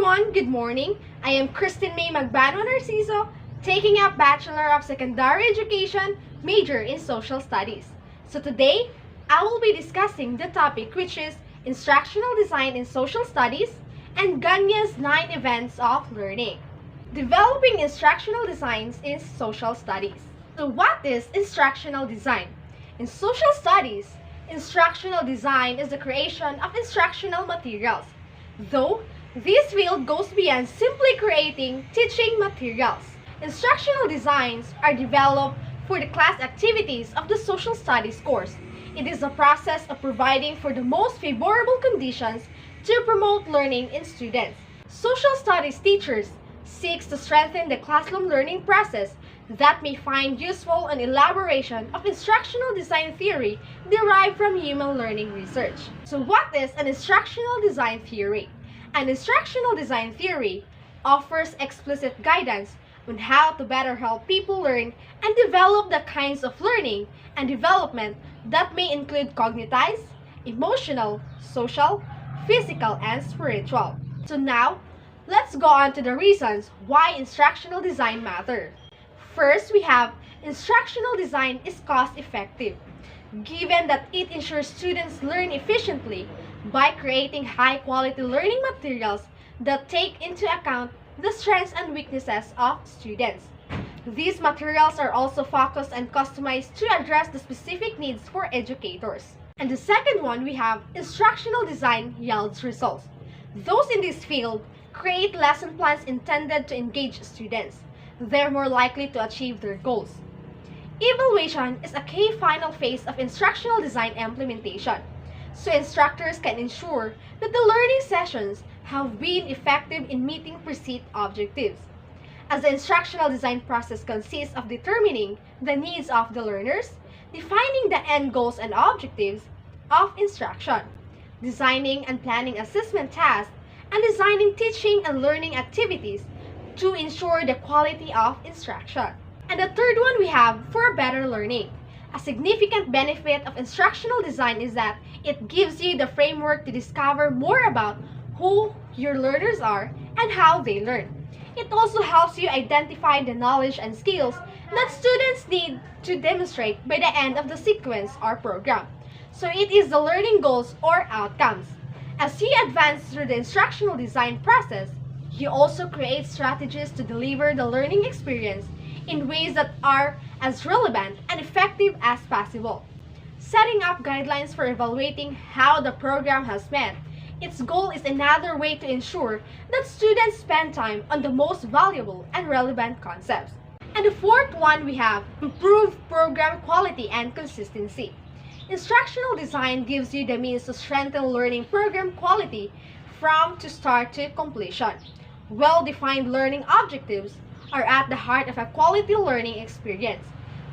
everyone, good morning. I am Kristen May Magbano Narciso, taking up Bachelor of Secondary Education, major in Social Studies. So today, I will be discussing the topic which is Instructional Design in Social Studies and Gagnés 9 Events of Learning. Developing instructional designs in social studies. So what is instructional design? In social studies, instructional design is the creation of instructional materials. Though, this field goes beyond simply creating teaching materials. Instructional designs are developed for the class activities of the social studies course. It is a process of providing for the most favorable conditions to promote learning in students. Social studies teachers seeks to strengthen the classroom learning process that may find useful an elaboration of instructional design theory derived from human learning research. So what is an instructional design theory? An instructional design theory offers explicit guidance on how to better help people learn and develop the kinds of learning and development that may include cognitive, emotional, social, physical, and spiritual. So now, let's go on to the reasons why instructional design matter. First, we have instructional design is cost-effective, given that it ensures students learn efficiently by creating high-quality learning materials that take into account the strengths and weaknesses of students. These materials are also focused and customized to address the specific needs for educators. And the second one, we have instructional design yields results. Those in this field create lesson plans intended to engage students. They're more likely to achieve their goals. Evaluation is a key final phase of instructional design implementation, so instructors can ensure that the learning sessions have been effective in meeting perceived objectives. As the instructional design process consists of determining the needs of the learners, defining the end goals and objectives of instruction, designing and planning assessment tasks, and designing teaching and learning activities to ensure the quality of instruction. And the third one we have for better learning. A significant benefit of instructional design is that it gives you the framework to discover more about who your learners are and how they learn. It also helps you identify the knowledge and skills that students need to demonstrate by the end of the sequence or program. So it is the learning goals or outcomes. As you advance through the instructional design process, you also create strategies to deliver the learning experience in ways that are as relevant and effective as possible. Setting up guidelines for evaluating how the program has met its goal is another way to ensure that students spend time on the most valuable and relevant concepts. And the fourth one we have, improve program quality and consistency. Instructional design gives you the means to strengthen learning program quality from to start to completion. Well-defined learning objectives are at the heart of a quality learning experience.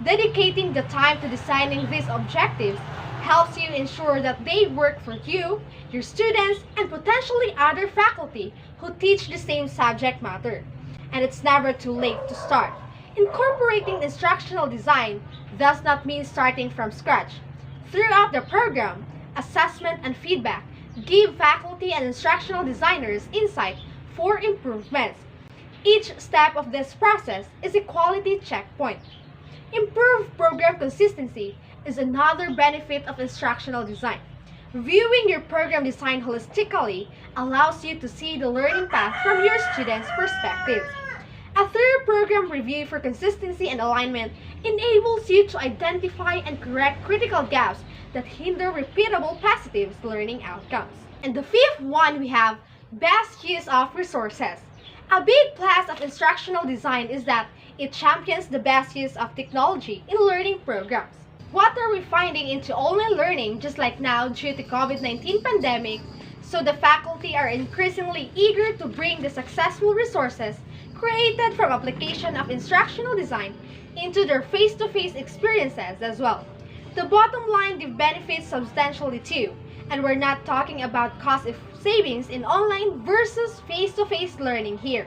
Dedicating the time to designing these objectives helps you ensure that they work for you, your students, and potentially other faculty who teach the same subject matter. And it's never too late to start. Incorporating instructional design does not mean starting from scratch. Throughout the program, assessment and feedback give faculty and instructional designers insight for improvements. Each step of this process is a quality checkpoint. Improved program consistency is another benefit of instructional design. Viewing your program design holistically allows you to see the learning path from your students' perspectives. A thorough program review for consistency and alignment enables you to identify and correct critical gaps that hinder repeatable positive learning outcomes. And the fifth one we have, best use of resources. A big plus of instructional design is that it champions the best use of technology in learning programs. What are we finding into online learning just like now due to COVID-19 pandemic? So the faculty are increasingly eager to bring the successful resources created from application of instructional design into their face-to-face experiences as well. The bottom line, they benefit substantially too. And we're not talking about cost savings in online versus face-to-face learning here.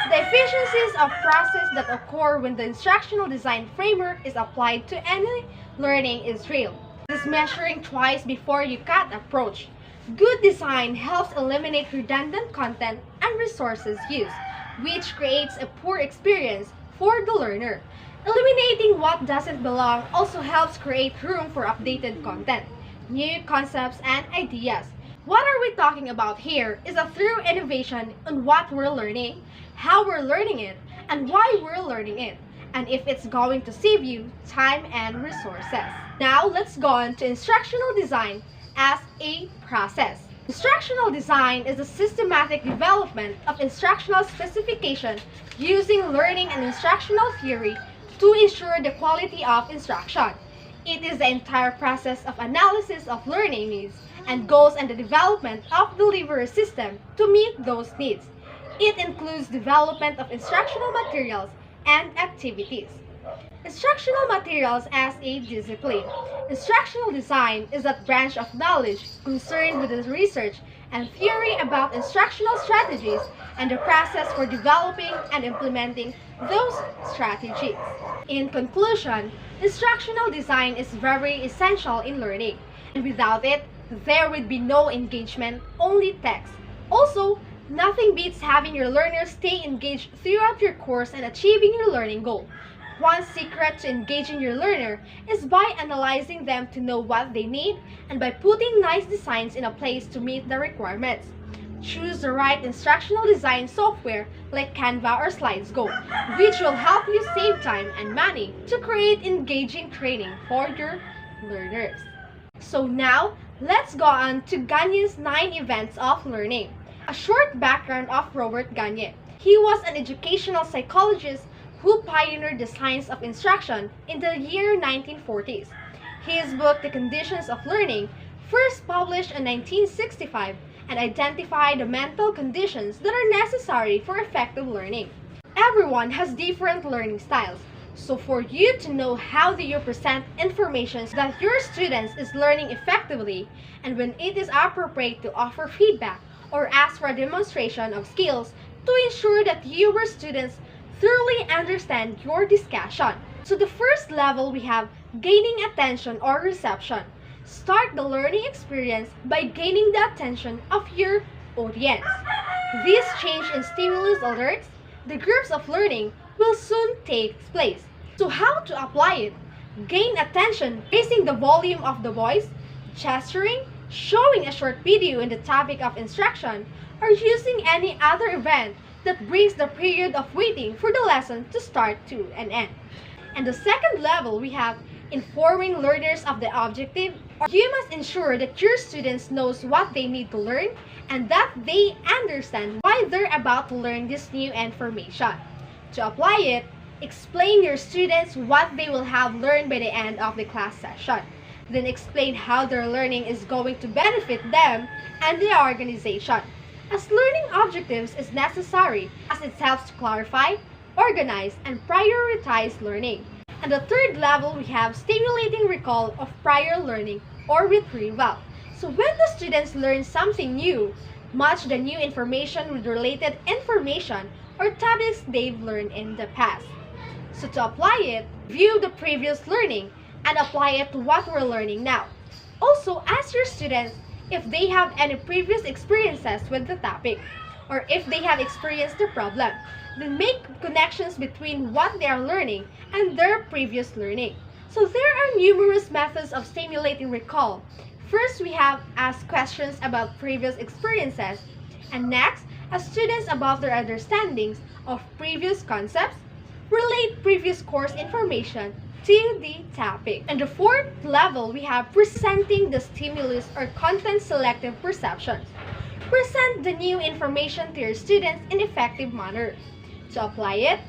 The efficiencies of process that occur when the instructional design framework is applied to any learning is real. This measuring twice before you cut approach. Good design helps eliminate redundant content and resources used, which creates a poor experience for the learner. Eliminating what doesn't belong also helps create room for updated content, new concepts, and ideas. What are we talking about here is a thorough innovation on what we're learning, how we're learning it, and why we're learning it, and if it's going to save you time and resources. Now let's go on to instructional design as a process. Instructional design is the systematic development of instructional specification using learning and instructional theory to ensure the quality of instruction. It is the entire process of analysis of learning needs and goals and the development of delivery system to meet those needs. It includes development of instructional materials and activities. Instructional materials as a discipline. Instructional design is that branch of knowledge concerned with the research and theory about instructional strategies and the process for developing and implementing those strategies. In conclusion, instructional design is very essential in learning, and without it, there would be no engagement, only text. Also, nothing beats having your learners stay engaged throughout your course and achieving your learning goal. One secret to engaging your learner is by analyzing them to know what they need and by putting nice designs in a place to meet the requirements. Choose the right instructional design software like Canva or SlidesGo, which will help you save time and money to create engaging training for your learners. So now, let's go on to Gagnés' 9 events of learning. A short background of Robert Gagnés. He was an educational psychologist who pioneered the science of instruction in the year 1940s. His book, The Conditions of Learning, first published in 1965 and identified the mental conditions that are necessary for effective learning. Everyone has different learning styles, so for you to know how do you present information so that your students is learning effectively and when it is appropriate to offer feedback or ask for a demonstration of skills to ensure that your students thoroughly understand your discussion. So the first level we have gaining attention or reception. Start the learning experience by gaining the attention of your audience. This change in stimulus alerts, the groups of learning will soon take place. So how to apply it? Gain attention, raising the volume of the voice, gesturing, showing a short video in the topic of instruction, or using any other event that brings the period of waiting for the lesson to start to an end. And the second level we have informing learners of the objective. You must ensure that your students knows what they need to learn and that they understand why they're about to learn this new information. To apply it, explain your students what they will have learned by the end of the class session. Then explain how their learning is going to benefit them and the organization. As learning objectives is necessary as it helps to clarify, organize, and prioritize learning. And the third level we have stimulating recall of prior learning or retrieval. So when the students learn something new, match the new information with related information or topics they've learned in the past. So to apply it, view the previous learning and apply it to what we're learning now. Also, ask your students if they have any previous experiences with the topic or if they have experienced the problem. Then make connections between what they are learning and their previous learning. So there are numerous methods of stimulating recall. First, we have ask questions about previous experiences, and next, ask students about their understandings of previous concepts, relate previous course information to the topic. And the fourth level, we have presenting the stimulus or content selective perceptions. Present the new information to your students in an effective manner. To apply it,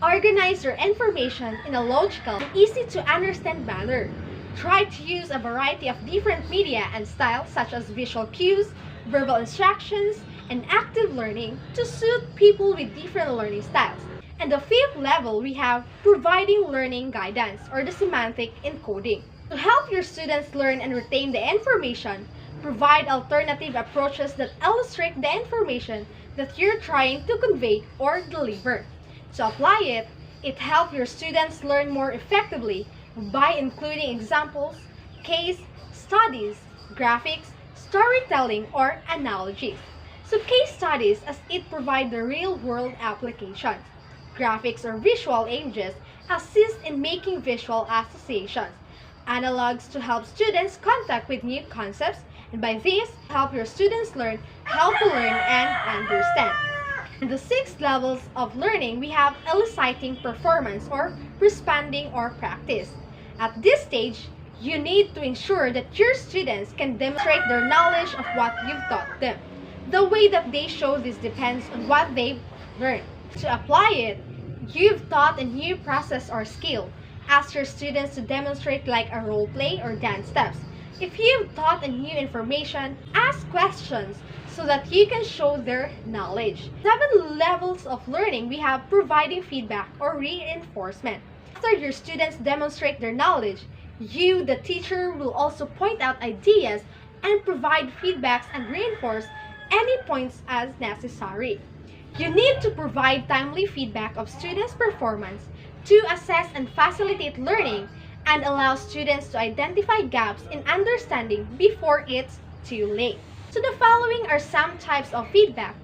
organize your information in a logical and easy to understand manner. Try to use a variety of different media and styles such as visual cues, verbal instructions, and active learning to suit people with different learning styles. And the fifth level, we have providing learning guidance or the semantic encoding. To help your students learn and retain the information, provide alternative approaches that illustrate the information that you're trying to convey or deliver. To apply it, it helps your students learn more effectively by including examples, case studies, graphics, storytelling, or analogies. So case studies as it provides the real-world applications. Graphics or visual images assist in making visual associations. Analogs to help students contact with new concepts, and by this, help your students learn how to learn and understand. In the 6 levels of learning, we have eliciting performance or responding or practice. At this stage, you need to ensure that your students can demonstrate their knowledge of what you've taught them. The way that they show this depends on what they've learned. To apply it, you've taught a new process or skill. Ask your students to demonstrate like a role play or dance steps. If you've taught a new information, ask questions so that you can show their knowledge. 7 levels of learning, we have providing feedback or reinforcement. After your students demonstrate their knowledge, you, the teacher, will also point out ideas and provide feedbacks and reinforce any points as necessary. You need to provide timely feedback of students' performance to assess and facilitate learning and allow students to identify gaps in understanding before it's too late. So the following are some types of feedback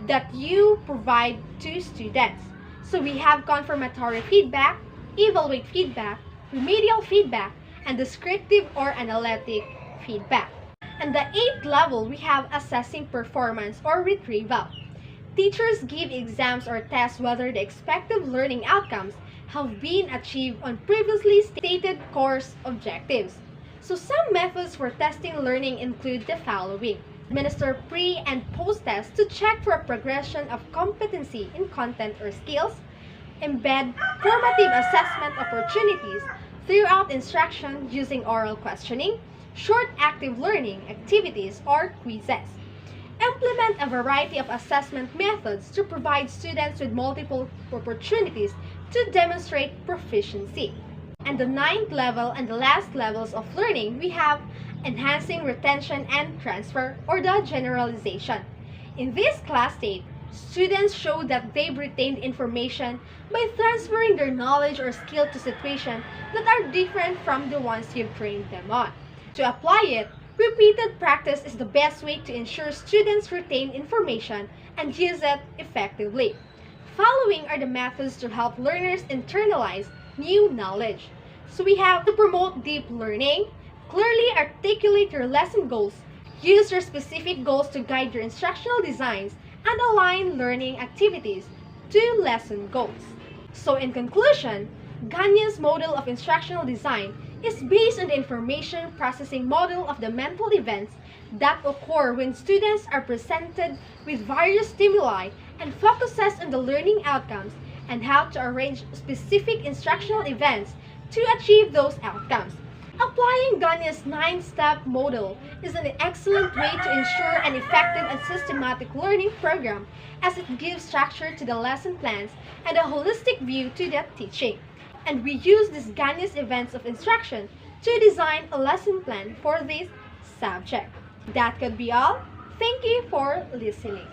that you provide to students. So we have confirmatory feedback, evaluate feedback, remedial feedback, and descriptive or analytic feedback. And the 8th level, we have assessing performance or retrieval. Teachers give exams or tests whether the expected learning outcomes have been achieved on previously stated course objectives. So some methods for testing learning include the following. Administer pre- and post-tests to check for a progression of competency in content or skills. Embed formative assessment opportunities throughout instruction using oral questioning, short active learning activities, or quizzes. Implement a variety of assessment methods to provide students with multiple opportunities to demonstrate proficiency. And the 9th level and the last levels of learning, we have enhancing retention and transfer, or the generalization. In this class state, students show that they've retained information by transferring their knowledge or skill to situations that are different from the ones you've trained them on. To apply it, repeated practice is the best way to ensure students retain information and use it effectively. Following are the methods to help learners internalize new knowledge. So we have to promote deep learning, clearly articulate your lesson goals, use your specific goals to guide your instructional designs, and align learning activities to lesson goals. So in conclusion, Gagnés' model of instructional design is based on the information processing model of the mental events that occur when students are presented with various stimuli and focuses on the learning outcomes and how to arrange specific instructional events to achieve those outcomes. Applying Gagnés' 9-step model is an excellent way to ensure an effective and systematic learning program as it gives structure to the lesson plans and a holistic view to the teaching. And we use these Gagnés events of instruction to design a lesson plan for this subject. That could be all. Thank you for listening.